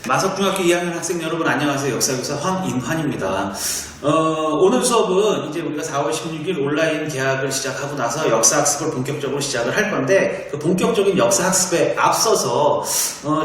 마석중학교 2학년 학생 여러분 안녕하세요. 역사교사 황인환입니다. 오늘 수업은 이제 우리가 4월 16일 온라인 개학을 시작하고 나서 역사학습을 본격적으로 시작을 할 건데 그 본격적인 역사학습에 앞서서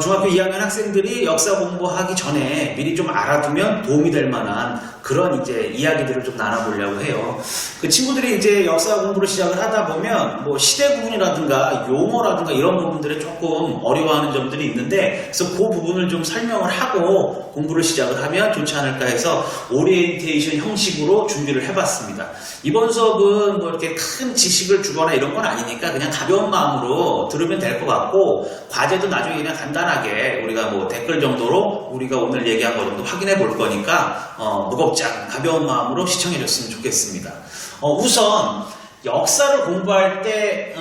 중학교 2학년 학생들이 역사 공부하기 전에 미리 좀 알아두면 도움이 될 만한 그런 이제 이야기들을 좀 나눠보려고 해요. 그 친구들이 이제 역사 공부를 시작을 하다 보면 뭐 시대 구분이라든가 용어라든가 이런 부분들에 조금 어려워하는 점들이 있는데 그래서 그 부분을 좀 설명을 하고 공부를 시작을 하면 좋지 않을까 해서 오리엔테이션 형식으로 준비를 해봤습니다. 이번 수업은 뭐 이렇게 큰 지식을 주거나 이런 건 아니니까 그냥 가벼운 마음으로 들으면 될 것 같고 과제도 나중에 그냥 간단하게 우리가 뭐 댓글 정도로 우리가 오늘 얘기한 거 정도 확인해 볼 거니까 무겁지 않은 가벼운 마음으로 시청해 줬으면 좋겠습니다. 우선 역사를 공부할 때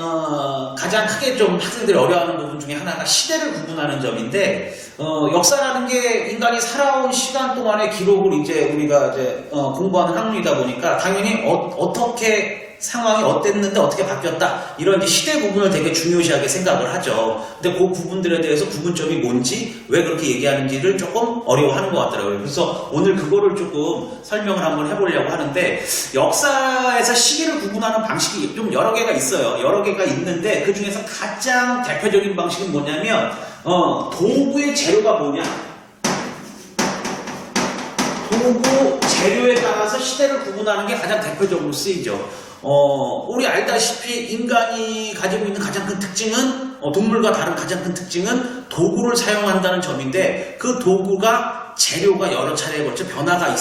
가장 크게 좀 학생들이 어려워하는 부분 중에 하나가 시대를 구분하는 점인데 역사라는 게 인간이 살아온 시간 동안의 기록을 이제 우리가 이제 공부하는 학문이다 보니까 당연히 어떻게 상황이 어땠는데 어떻게 바뀌었다 이런 이제 시대 구분을 되게 중요시하게 생각을 하죠. 근데 그 부분들에 대해서 구분점이 뭔지 왜 그렇게 얘기하는지를 조금 어려워하는 것 같더라고요. 그래서 오늘 그거를 조금 설명을 한번 해보려고 하는데 역사에서 시기를 구분하는 방식이 좀 여러 개가 있어요. 여러 개가 있는데 그 중에서 가장 대표적인 방식은 뭐냐면 도구의 재료가 뭐냐, 도구 재료에 따라서 시대를 구분하는 게 가장 대표적으로 쓰이죠. 우리 알다시피 인간이 가지고 있는 가장 큰 특징은 동물과 다른 가장 큰 특징은 도구를 사용한다는 점인데 그 도구가 재료가 여러 차례에 걸쳐 변화가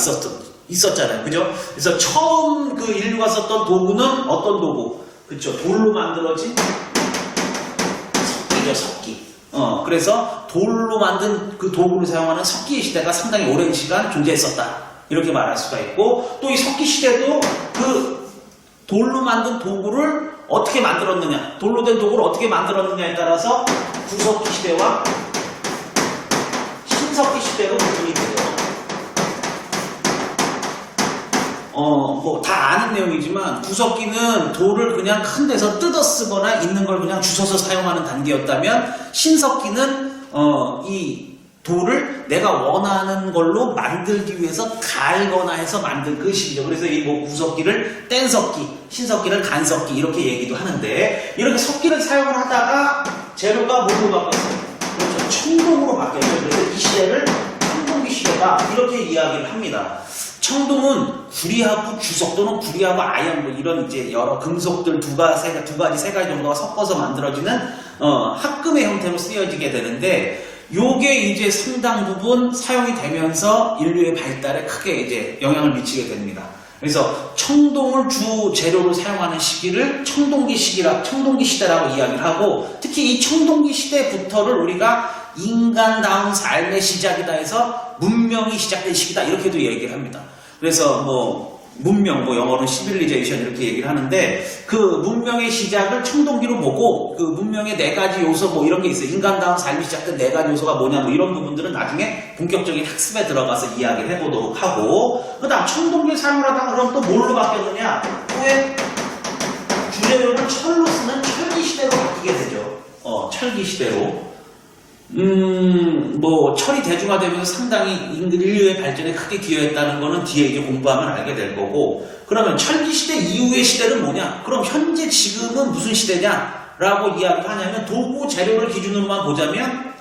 있었잖아요. 그죠? 그래서 처음 그 인류가 썼던 도구는 어떤 도구? 그쵸? 돌로 만들어진 석기죠, 석기. 그래서 돌로 만든 그 도구를 사용하는 석기 시대가 상당히 오랜 시간 존재했었다. 이렇게 말할 수가 있고 또 이 석기 시대도 그 돌로 만든 도구를 어떻게 만들었느냐, 돌로 된 도구를 어떻게 만들었느냐에 따라서 구석기 시대와 신석기 시대로 구분이 돼요. 뭐 다 아는 내용이지만 구석기는 돌을 그냥 큰 데서 뜯어 쓰거나 있는 걸 그냥 주워서 사용하는 단계였다면 신석기는 이 돌을 내가 원하는 걸로 만들기 위해서 갈거나 해서 만든 그 시기죠. 그래서 이 뭐 구석기를 뗀석기, 신석기를 간석기 이렇게 얘기도 하는데 이렇게 석기를 사용을 하다가 재료가 뭘로 바뀌었어요? 그렇죠. 청동으로 바뀌었죠. 그래서 이 시대를 청동기 시대다 이렇게 이야기를 합니다. 청동은 구리하고 주석 또는 구리하고 아연 뭐 이런 이제 여러 금속들 두 가지 세 가지 정도가 섞어서 만들어지는 합금의 형태로 쓰여지게 되는데 요게 이제 상당 부분 사용이 되면서 인류의 발달에 크게 이제 영향을 미치게 됩니다. 그래서 청동을 주 재료로 사용하는 시기를 청동기 시대라고 이야기를 하고 특히 이 청동기 시대부터를 우리가 인간다운 삶의 시작이다 해서 문명이 시작된 시기다 이렇게도 얘기를 합니다. 그래서 뭐 문명, 뭐 영어로는 시빌리제이션 이렇게 얘기를 하는데 그 문명의 시작을 청동기로 보고 그 문명의 네 가지 요소 뭐 이런 게 있어요. 인간다운 삶이 시작된 네 가지 요소가 뭐냐 뭐 이런 부분들은 나중에 본격적인 학습에 들어가서 이야기를 해보도록 하고 그 다음 청동기를 사용을 하다가 그럼 또 뭘로 바뀌었느냐 후에 주재료를 철로 쓰는 철기 시대로 바뀌게 되죠. 철기 시대로 뭐 철이 대중화되면서 상당히 인류의 발전에 크게 기여했다는 거는 뒤에 이제 공부하면 알게 될 거고 그러면 철기 시대 이후의 시대는 뭐냐? 그럼 현재 지금은 무슨 시대냐? 라고 이야기를 하냐면 도구 재료를 기준으로만 보자면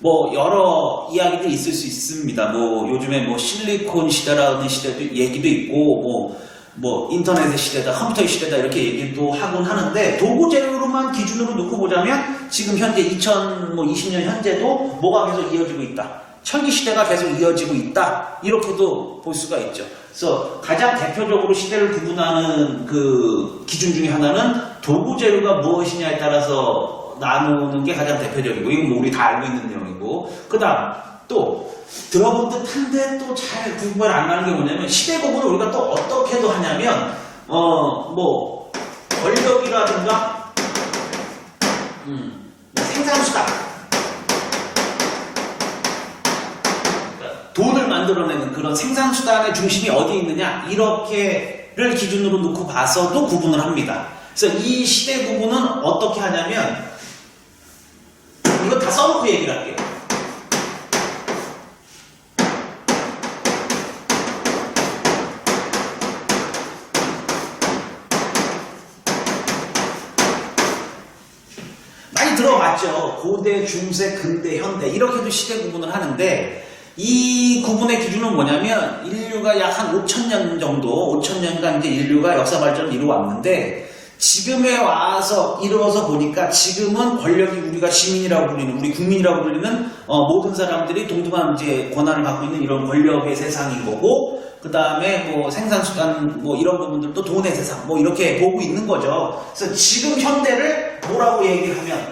뭐 여러 이야기들이 있을 수 있습니다. 뭐 요즘에 뭐 실리콘 시대라는 시대도 얘기도 있고 뭐 인터넷의 시대다, 컴퓨터의 시대다 이렇게 얘기도 하곤 하는데 도구 재료로만 기준으로 놓고 보자면 지금 현재 2020년 현재도 뭐가 계속 이어지고 있다. 철기 시대가 계속 이어지고 있다. 이렇게도 볼 수가 있죠. 그래서 가장 대표적으로 시대를 구분하는 그 기준 중에 하나는 도구 재료가 무엇이냐에 따라서 나누는 게 가장 대표적이고 이건 뭐 우리 다 알고 있는 내용이고 그 다음 또 들어본 듯한데 또 잘 구분이 안 가는 게 뭐냐면 시대 구분을 우리가 또 어떻게도 하냐면 뭐 권력이라든가 생산수단 돈을 만들어내는 그런 생산수단의 중심이 어디에 있느냐 이렇게를 기준으로 놓고 봐서도 구분을 합니다. 그래서 이 시대 구분은 어떻게 하냐면 이거 다 써놓고 얘기를 할게요. 고대, 중세, 근대, 현대 이렇게도 시대 구분을 하는데 이 구분의 기준은 뭐냐면 인류가 약 한 5,000년 정도, 5,000년간 이제 인류가 역사 발전을 이루어왔는데 지금에 와서 이루어서 보니까 지금은 권력이 우리가 시민이라고 불리는, 우리 국민이라고 불리는 모든 사람들이 동등한 이제 권한을 갖고 있는 이런 권력의 세상인 거고, 그 다음에 뭐 생산수단 뭐 이런 부분들도 돈의 세상 뭐 이렇게 보고 있는 거죠. 그래서 지금 현대를 뭐라고 얘기를 하면,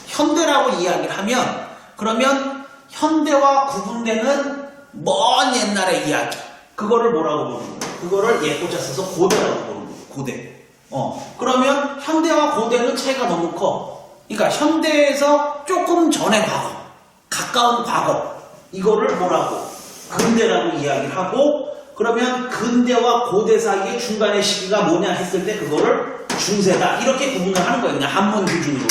현대라고 이야기를 하면, 그러면 현대와 구분되는 먼 옛날의 이야기, 그거를 뭐라고 부르는 거예요? 그거를 예고자 써서 고대라고 부르는 거예요. 고대. 그러면 현대와 고대는 차이가 너무 커. 그러니까 현대에서 조금 전의 과거, 가까운 과거, 이거를 뭐라고? 근대라고 이야기를 하고, 그러면 근대와 고대 사이의 중간의 시기가 뭐냐 했을 때 그거를 중세다, 이렇게 구분을 하는 거예요. 그냥 한문 기준으로.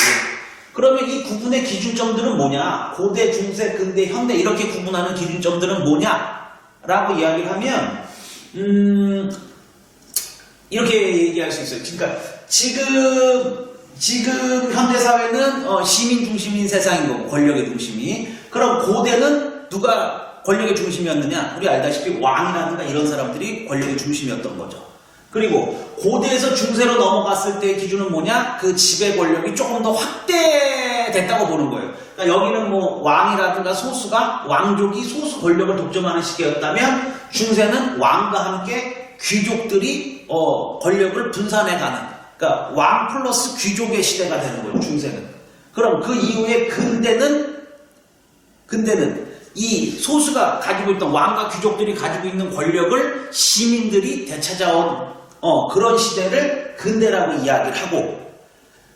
그러면 이 구분의 기준점들은 뭐냐? 고대, 중세, 근대, 현대 이렇게 구분하는 기준점들은 뭐냐? 라고 이야기를 하면 이렇게 얘기할 수 있어요. 그러니까 지금 현대 사회는 시민 중심인 세상인 거고, 권력의 중심이. 그럼 고대는 누가 권력의 중심이었느냐? 우리 알다시피 왕이라든가 이런 사람들이 권력의 중심이었던 거죠. 그리고 고대에서 중세로 넘어갔을 때의 기준은 뭐냐? 그 지배 권력이 조금 더 확대됐다고 보는 거예요. 그러니까 여기는 뭐 왕이라든가 소수가, 왕족이 소수 권력을 독점하는 시기였다면, 중세는 왕과 함께 귀족들이 권력을 분산해가는, 그러니까 왕 플러스 귀족의 시대가 되는 거예요, 중세는. 그럼 그 이후에 근대는 이 소수가 가지고 있던, 왕과 귀족들이 가지고 있는 권력을 시민들이 되찾아온 그런 시대를 근대라고 이야기를 하고,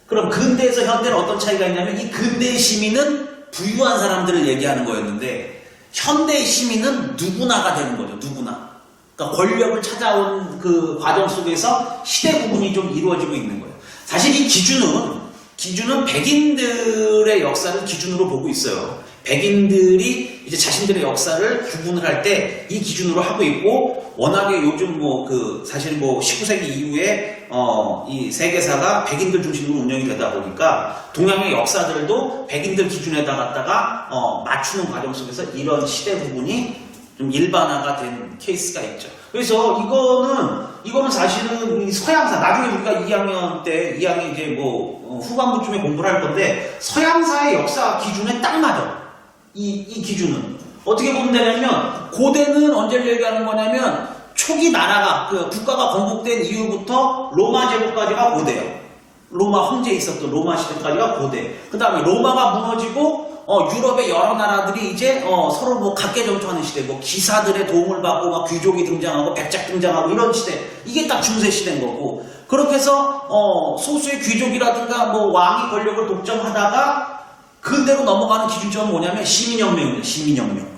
그럼 근대에서 현대는 어떤 차이가 있냐면, 이 근대의 시민은 부유한 사람들을 얘기하는 거였는데 현대의 시민은 누구나가 되는 거죠. 누구나. 그러니까 권력을 찾아온 그 과정 속에서 시대 구분이 좀 이루어지고 있는 거예요. 사실 이 기준은 백인들의 역사를 기준으로 보고 있어요. 백인들이 이제 자신들의 역사를 구분을 할 때 이 기준으로 하고 있고, 워낙에 요즘 사실 19세기 이후에 이 세계사가 백인들 중심으로 운영이 되다 보니까 동양의 역사들도 백인들 기준에다 갖다가 맞추는 과정 속에서 이런 시대 구분이 좀 일반화가 된 케이스가 있죠. 그래서 이거는 사실은 이 서양사, 나중에 우리가 2학년 이제 후반부쯤에 공부를 할 건데, 서양사의 역사 기준에 딱 맞아. 이 기준은. 어떻게 보면 되냐면, 고대는 언제를 얘기하는 거냐면, 초기 나라가, 국가가 건국된 이후부터 로마 제국까지가 고대예요. 로마 황제에 있었던 로마 시대까지가 고대. 그 다음에 로마가 무너지고, 유럽의 여러 나라들이 이제 서로 각계 전투하는 시대, 기사들의 도움을 받고 귀족이 등장하고 백작 등장하고 이런 시대, 이게 딱 중세 시대인 거고, 그렇게 해서 소수의 귀족이라든가 왕이 권력을 독점하다가 근대로 넘어가는 기준점은 뭐냐면 시민혁명이에요. 시민혁명.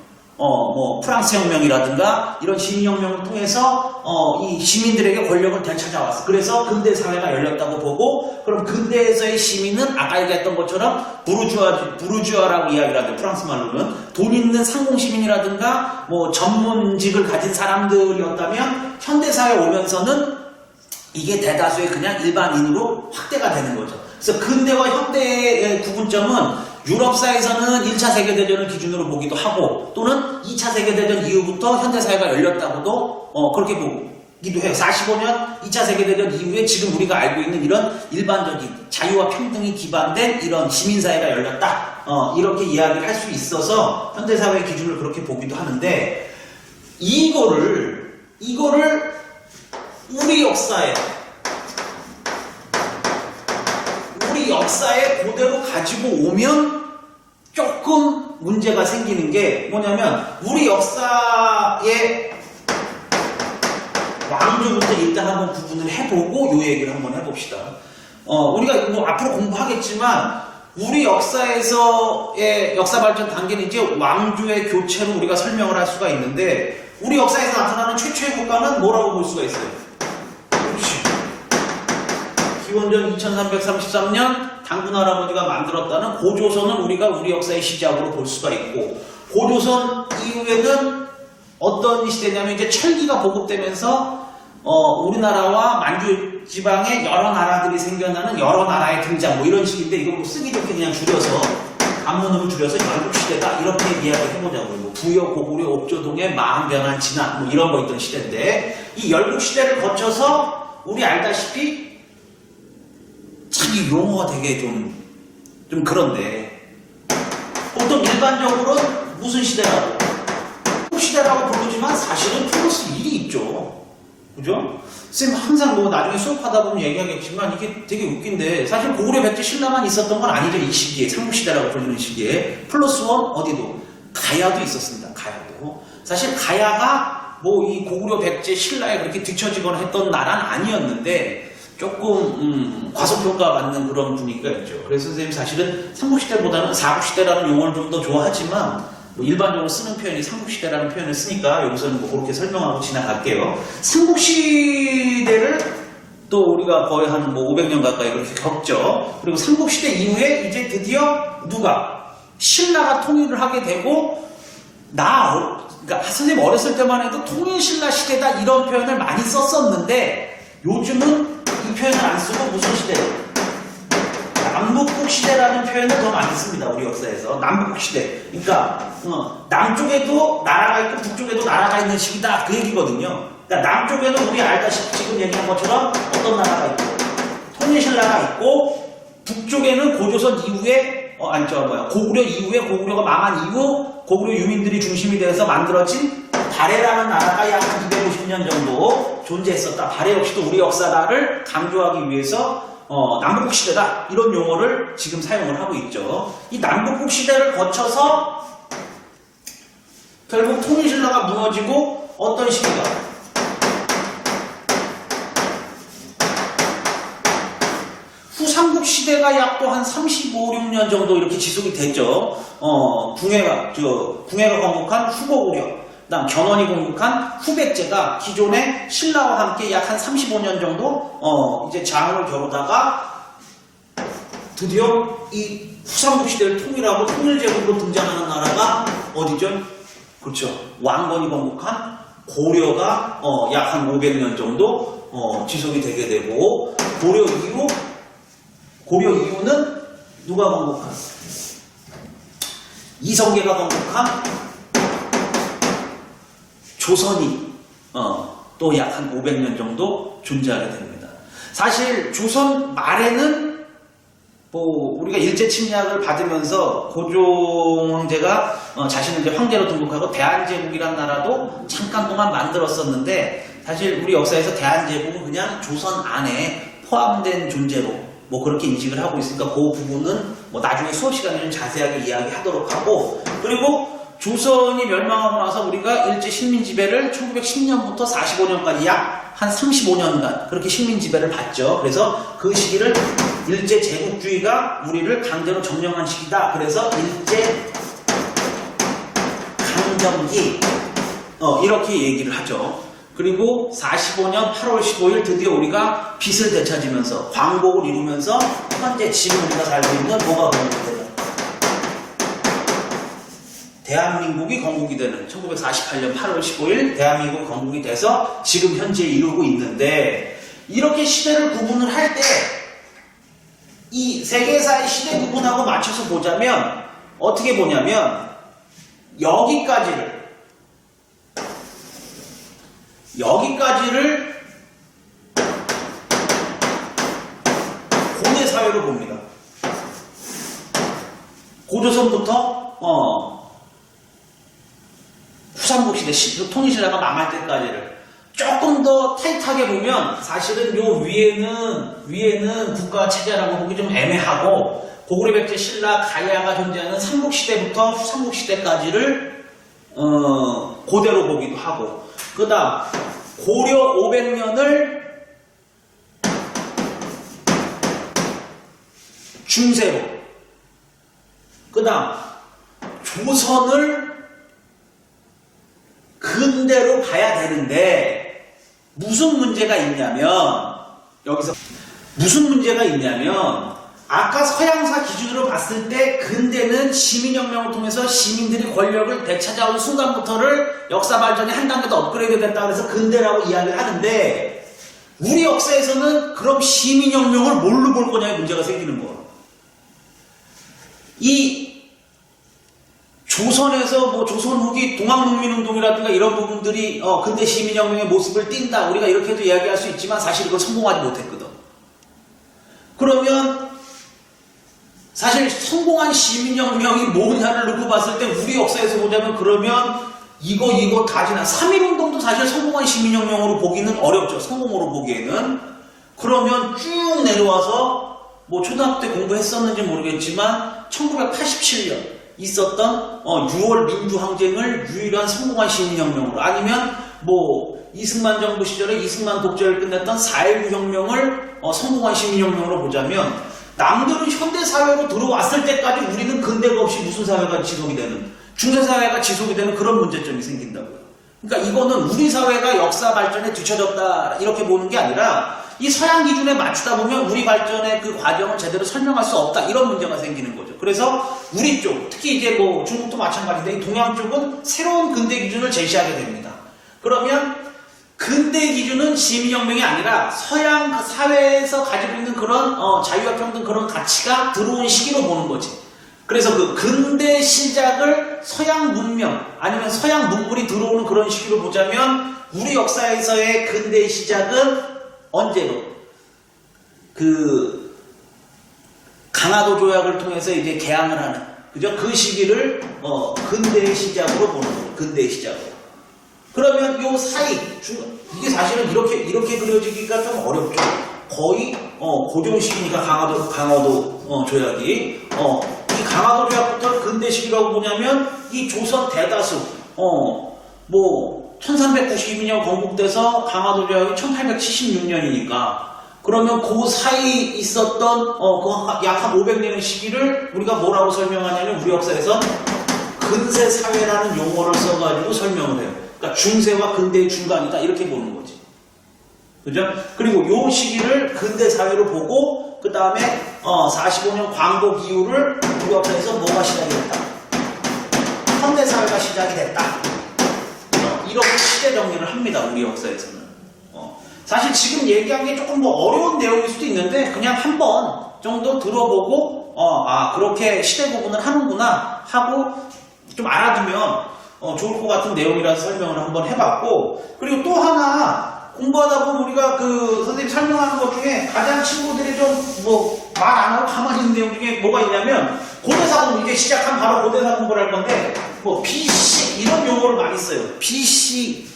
프랑스 혁명이라든가 이런 시민혁명을 통해서 이 시민들에게 권력을 되찾아왔어. 그래서 근대 사회가 열렸다고 보고, 그럼 근대에서의 시민은 아까 얘기했던 것처럼 부르주아라고 이야기를 하죠. 프랑스 말로는 돈 있는 상공시민이라든가 전문직을 가진 사람들이었다면, 현대 사회에 오면서는 이게 대다수의 그냥 일반인으로 확대가 되는 거죠. 그래서 근대와 현대의 구분점은 유럽사에서는 1차 세계대전을 기준으로 보기도 하고, 또는 2차 세계대전 이후부터 현대사회가 열렸다고도 그렇게 보기도 해요. 45년 2차 세계대전 이후에 지금 우리가 알고 있는 이런 일반적인 자유와 평등이 기반된 이런 시민사회가 열렸다, 이렇게 이야기를 할 수 있어서 현대사회의 기준을 그렇게 보기도 하는데, 이거를 우리 역사에 그대로 가지고 오면 조금 문제가 생기는 게 뭐냐면, 우리 역사의 왕조부터 일단 한번 구분을 해보고 요 얘기를 한번 해봅시다. 우리가 앞으로 공부하겠지만, 우리 역사에서의 역사 발전 단계는 이제 왕조의 교체로 우리가 설명을 할 수가 있는데, 우리 역사에서 나타나는 최초의 국가는 뭐라고 볼 수가 있어요? 기원전 2333년 당군 할아버지가 만들었다는 고조선은 우리가 우리 역사의 시작으로 볼 수가 있고, 고조선 이후에는 어떤 시대냐면 이제 철기가 보급되면서 우리나라와 만주 지방에 여러 나라들이 생겨나는 여러 나라의 등장, 이런 식인데, 이거 쓰기 좋게 그냥 줄여서 단문으로 줄여서 열국시대다 이렇게 이야기 해보자고요. 뭐 부여, 고구려, 옥조동의 마음 변한 진화 뭐 이런 거 있던 시대인데 이 열국시대를 거쳐서 우리 알다시피 참 이 용어가 되게 좀 그런데 보통 일반적으로는 무슨 시대라고? 시대라고 부르지만 사실은 플러스 1이 있죠. 그죠? 선생님 항상 뭐 나중에 수업하다 보면 얘기하겠지만 이게 되게 웃긴데 사실 고구려 백제 신라만 있었던 건 아니죠. 이 시기에 삼국시대라고 불리는 시기에 플러스 1 어디도 가야도 있었습니다. 가야도 사실 가야가 뭐 이 고구려 백제 신라에 그렇게 뒤처지거나 했던 나라는 아니었는데 조금 과소평가받는 그런 분위기가 있죠. 그래서 선생님 사실은 삼국시대보다는 사국시대라는 용어를 좀 더 좋아하지만 뭐 일반적으로 쓰는 표현이 삼국시대라는 표현을 쓰니까 여기서는 뭐 그렇게 설명하고 지나갈게요. 삼국시대를 또 우리가 거의 한 뭐 500년 가까이 그렇게 겪죠. 그리고 삼국시대 이후에 이제 드디어 누가? 신라가 통일을 하게 되고 그러니까 선생님 어렸을 때만 해도 통일신라 시대다 이런 표현을 많이 썼었는데 요즘은 이 표현을 안 쓰고 무슨 시대예요? 남북국 시대라는 표현을 더 많이 씁니다. 우리 역사에서 남북국 시대. 그러니까 남쪽에도 나라가 있고 북쪽에도 나라가 있는 시기다 그 얘기거든요. 그러니까 남쪽에는 우리 알다시피 지금 얘기한 것처럼 어떤 나라가 있고 통일신라가 있고 북쪽에는 고조선 이후에 고구려 이후에 고구려가 망한 이후 고구려 유민들이 중심이 돼서 만들어진 발해라는 나라가 약 250년 정도 존재했었다. 발해 역시도 우리 역사를 강조하기 위해서 남북국 시대다 이런 용어를 지금 사용을 하고 있죠. 이 남북국 시대를 거쳐서 결국 통일신라가 무너지고 어떤 시기가 후삼국 시대가 약 또 한 35, 6년 정도 이렇게 지속이 되죠. 궁예가 건국한 후고구려, 그다음 견훤이 건국한 후백제가 기존의 신라와 함께 약 한 35년 정도 이제 장을 겨루다가 드디어 이 후삼국 시대를 통일하고 통일제국으로 등장하는 나라가 어디죠? 그렇죠. 왕건이 건국한 고려가 약 한 500년 정도 지속이 되게 되고 고려 이후는 누가 건국한? 이성계가 건국한 조선이 또 약 한 500년 정도 존재하게 됩니다. 사실 조선 말에는 뭐 우리가 일제 침략을 받으면서 고종 황제가 자신을 이제 황제로 등극하고 대한제국이란 나라도 잠깐 동안 만들었었는데 사실 우리 역사에서 대한제국은 그냥 조선 안에 포함된 존재로 뭐 그렇게 인식을 하고 있으니까 그 부분은 뭐 나중에 수업 시간에는 자세하게 이야기하도록 하고 그리고 조선이 멸망하고 나서 우리가 일제 식민 지배를 1910년부터 45년까지 약 한 35년간 그렇게 식민 지배를 받죠. 그래서 그 시기를 일제 제국주의가 우리를 강제로 점령한 시기다. 그래서 일제 강점기 이렇게 얘기를 하죠. 그리고 45년 8월 15일 드디어 우리가 빚을 되찾으면서 광복을 이루면서 현재 지금 우리가 살고 있는 뭐가 건국되죠? 대한민국이 건국이 되는 1948년 8월 15일 대한민국이 건국이 돼서 지금 현재 이루고 있는데 이렇게 시대를 구분을 할 때 이 세계사의 시대 구분하고 맞춰서 보자면 어떻게 보냐면 여기까지를 고대 사회로 봅니다. 고조선부터 후삼국 시대, 통일신라가 망할 때까지를 조금 더 타이트하게 보면 사실은 요 위에는 국가 체제라고 보기 좀 애매하고 고구려 백제 신라 가야가 존재하는 삼국 시대부터 후삼국 시대까지를 고대로 보기도 하고 그 다음 고려 500년을 중세로 그 다음 조선을 근대로 봐야 되는데 무슨 문제가 있냐면 여기서 무슨 문제가 있냐면 아까 서양사 기준으로 봤을 때 근대는 시민혁명을 통해서 시민들이 권력을 되찾아온 순간부터를 역사 발전이 한 단계 더 업그레이드 됐다고 해서 근대라고 이야기를 하는데 우리 역사에서는 그럼 시민혁명을 뭘로 볼 거냐의 문제가 생기는 거예요. 이 조선에서 뭐 조선 후기 동학농민운동이라든가 이런 부분들이 근대 시민혁명의 모습을 띈다. 우리가 이렇게도 이야기할 수 있지만 사실 이걸 성공하지 못했거든. 그러면 사실 성공한 시민혁명이 뭐냐를 놓고 봤을 때 우리 역사에서 보자면 그러면 이거 다 지나 3.1운동도 사실 성공한 시민혁명으로 보기는 어렵죠. 성공으로 보기에는. 그러면 쭉 내려와서 뭐 초등학교 때 공부했었는지 모르겠지만 1987년 있었던 6월 민주항쟁을 유일한 성공한 시민혁명으로, 아니면 뭐 이승만 정부 시절에 이승만 독재를 끝냈던 4.19 혁명을 성공한 시민혁명으로 보자면, 남들은 현대사회로 들어왔을 때까지 우리는 근대가 없이 무슨 사회가 지속이 되는, 중세사회가 지속이 되는 그런 문제점이 생긴다고요. 그러니까 이거는 우리 사회가 역사 발전에 뒤처졌다 이렇게 보는 게 아니라 이 서양 기준에 맞추다 보면 우리 발전의 그 과정을 제대로 설명할 수 없다, 이런 문제가 생기는 거죠. 그래서 우리 쪽, 특히 이제 뭐 중국도 마찬가지인데 이 동양 쪽은 새로운 근대 기준을 제시하게 됩니다. 그러면 근대 기준은 시민혁명이 아니라 서양 사회에서 가지고 있는 그런 자유와 평등 그런 가치가 들어온 시기로 보는 거지. 그래서 그 근대 시작을 서양 문명 아니면 서양 문물이 들어오는 그런 시기로 보자면, 우리 역사에서의 근대 시작은 언제로? 그 강화도 조약을 통해서 이제 개항을 하는, 그죠? 그 시기를 근대의 시작으로 보는 거예요. 근대의 시작으로. 그러면 요 사이 이게 사실은 이렇게 그려지기가 좀 어렵죠. 거의 고종 시기니까 강화도 조약이 이 강화도 조약부터 근대 시기라고 보냐면 이 조선 대다수 뭐 1392년 건국돼서 강화도 조약이 1876년이니까 그러면 그 사이 있었던 약 한 500년의 시기를 우리가 뭐라고 설명하냐면, 우리 역사에서 근세 사회라는 용어를 써가지고 설명을 해요. 그러니까 중세와 근대의 중간이다 이렇게 보는 거지. 그죠? 그리고 요 시기를 근대 사회로 보고 그 다음에 45년 광복 이후를 우리 역사에서 뭐가 시작이 됐다? 현대 사회가 시작이 됐다. 이렇게 시대 정리를 합니다. 우리 역사에서는. 사실 지금 얘기한 게 조금 뭐 어려운 내용일 수도 있는데 그냥 한 번 정도 들어보고 그렇게 시대 구분을 하는구나 하고 좀 알아두면 좋을 것 같은 내용이라서 설명을 한번 해봤고, 그리고 또 하나 공부하다 보면 우리가 그 선생님 설명하는 것 중에 가장 친구들이 좀 뭐 말 안 하고 가만히 있는 내용 중에 뭐가 있냐면, 고대사 공부, 이제 시작한 바로 고대사 공부를 할 건데 뭐 BC 이런 용어를 많이 써요. BC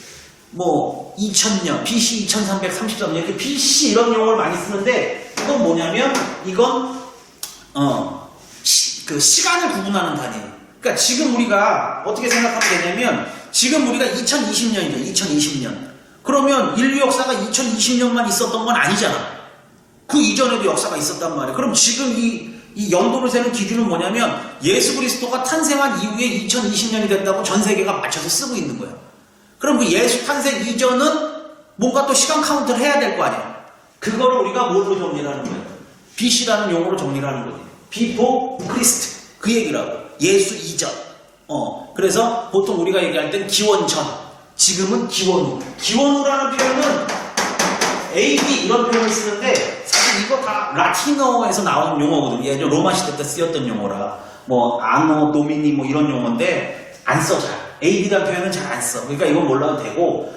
뭐 2000년, BC 2333년 이렇게 BC 이런 용어를 많이 쓰는데, 이건 뭐냐면 이건 그 시간을 구분하는 단위예요. 그러니까 지금 우리가 어떻게 생각하면 되냐면, 지금 우리가 2020년이죠. 2020년. 그러면 인류 역사가 2020년만 있었던 건 아니잖아. 그 이전에도 역사가 있었단 말이에요. 그럼 지금 이 연도를 세는 기준은 뭐냐면, 예수 그리스도가 탄생한 이후에 2020년이 됐다고 전 세계가 맞춰서 쓰고 있는 거예요. 그럼 그 예수 탄생 이전은 뭔가 또 시간 카운트를 해야 될 거 아니에요. 그거를 우리가 뭘로 정리를 하는 거예요? BC라는 용어로 정리를 하는 거지. Before Christ. 그 얘기라고. 예수 이전. 그래서 보통 우리가 얘기할 땐 기원 전. 지금은 기원 후. 기원 후라는 표현은 AD 이런 표현을 쓰는데, 사실 이거 다 라틴어에서 나온 용어거든요. 예전 로마 시대 때 쓰였던 용어라. 뭐 아노, 도미니 뭐 이런 용어인데 안 써 잘. AD라는 표현은 잘 안 써. 그러니까 이건 몰라도 되고,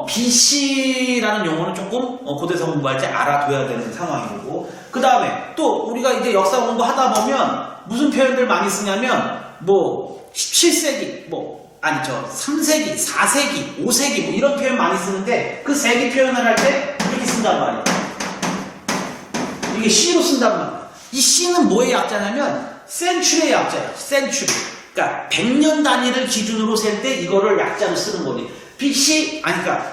BC라는 용어는 조금 고대사 공부할 때 알아둬야 되는 상황이고, 그 다음에 또 우리가 이제 역사 공부하다 보면 무슨 표현들 많이 쓰냐면, 뭐 17세기, 3세기, 4세기, 5세기 뭐 이런 표현 많이 쓰는데, 그 세기 표현을 할 때 이렇게 쓴단 말이에요. 이게 C로 쓴단 말이에요. 이 C는 뭐의 약자냐면 센츄리의 약자예요. 센츄리. 그러니까 100년 단위를 기준으로 셀 때 이거를 약자로 쓰는 거지. BC 그러니까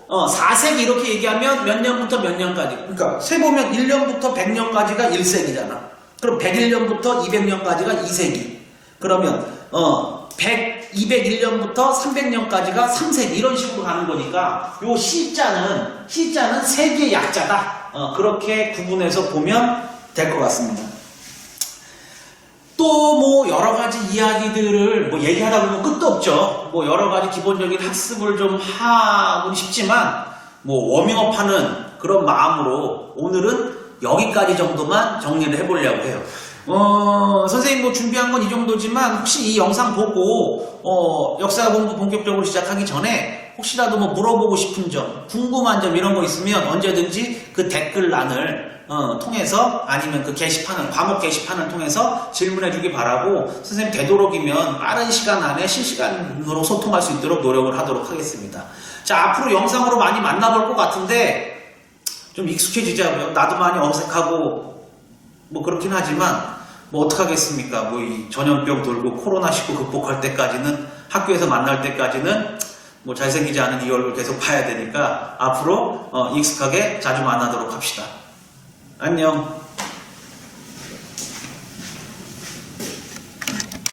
4세기 이렇게 얘기하면 몇 년부터 몇 년까지. 그러니까 세보면 1년부터 100년까지가 1세기잖아. 그럼 101년부터 200년까지가 2세기. 그러면 201년부터 300년까지가 3세기 이런 식으로 가는 거니까 요 C자는 세기의 약자다. 그렇게 구분해서 보면 될 것 같습니다. 또 뭐 여러 가지 이야기들을 뭐 얘기하다 보면 끝도 없죠. 뭐 여러 가지 기본적인 학습을 좀 하고 싶지만 뭐 워밍업하는 그런 마음으로 오늘은 여기까지 정도만 정리를 해보려고 해요. 선생님 뭐 준비한 건 이 정도지만 혹시 이 영상 보고 역사 공부 본격적으로 시작하기 전에 혹시라도 뭐 물어보고 싶은 점, 궁금한 점 이런 거 있으면 언제든지 그 댓글란을 통해서 아니면 그 게시판을, 과목 게시판을 통해서 질문해 주기 바라고 선생님 되도록이면 빠른 시간 안에 실시간으로 소통할 수 있도록 노력을 하도록 하겠습니다. 자, 앞으로 영상으로 많이 만나볼 것 같은데 좀 익숙해지자고요. 나도 많이 어색하고 뭐 그렇긴 하지만 뭐 어떡하겠습니까. 뭐 이 전염병 돌고 코로나19 극복할 때까지는, 학교에서 만날 때까지는 뭐 잘생기지 않은 이 얼굴 계속 봐야 되니까 앞으로 익숙하게 자주 만나도록 합시다. 안녕.